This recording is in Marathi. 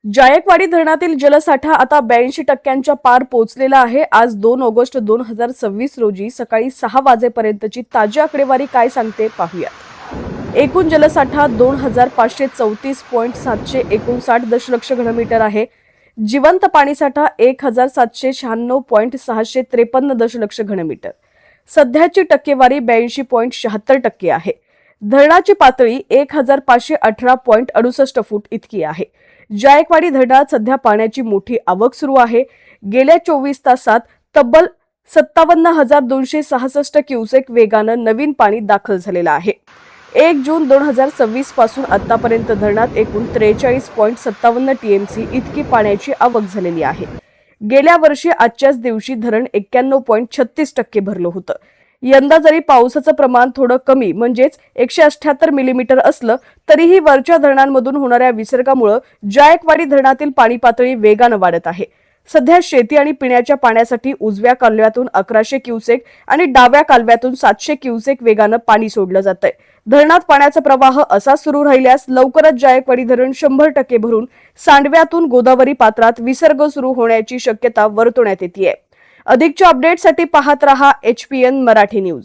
जायकवाडी धरणातील जलसाठा आता 82% पार पोहोचलेला आहे। आज 2 ऑगस्ट 2026 रोजी सकाळी 6 वाजेपर्यंतची ताजी आकडेवारी काय सांगते पाहूयात। एकूण जलसाठा 2534.759 दशलक्ष घनमीटर आहे। जिवंत पाणीसाठा 1796.653 दशलक्ष घनमीटर। सध्याची टक्केवारी 82.76% आहे। धरणाची पातळी 1518.68 फूट इतकी आहे। जायकवाडी धरणात सध्या पाण्याची मोठी आवक सुरू आहे। गेल्या 24 तासात तब्बल 57,266 क्युसेक वेगानं नवीन पाणी दाखल झालेलं आहे। 1 जून 2026 पासून आतापर्यंत धरणात एकूण 43.57 टीएमसी इतकी पाण्याची आवक झालेली आहे। गेल्या वर्षी आजच्याच दिवशी धरण 91.36% भरलं होतं। यंदा जरी पावसाचं प्रमाण थोडं कमी म्हणजेच 178 मिलीमीटर असलं तरीही वरच्या धरणांमधून होणाऱ्या विसर्गामुळे जायकवाडी धरणातील पाणी पातळी वेगानं वाढत आहे। सध्या शेती आणि पिण्याच्या पाण्यासाठी उजव्या कालव्यातून 1100 क्युसेक आणि डाव्या कालव्यातून 700 क्युसेक वेगानं पाणी सोडलं जातंय। धरणात पाण्याचा प्रवाह असा सुरू राहिल्यास लवकरच जायकवाडी धरण 100% भरून सांडव्यातून गोदावरी पात्रात विसर्ग सुरू होण्याची शक्यता वर्तवण्यात येते। अधिकच्या अपडेटसाठी पाहत रहा HPN मराठी न्यूज।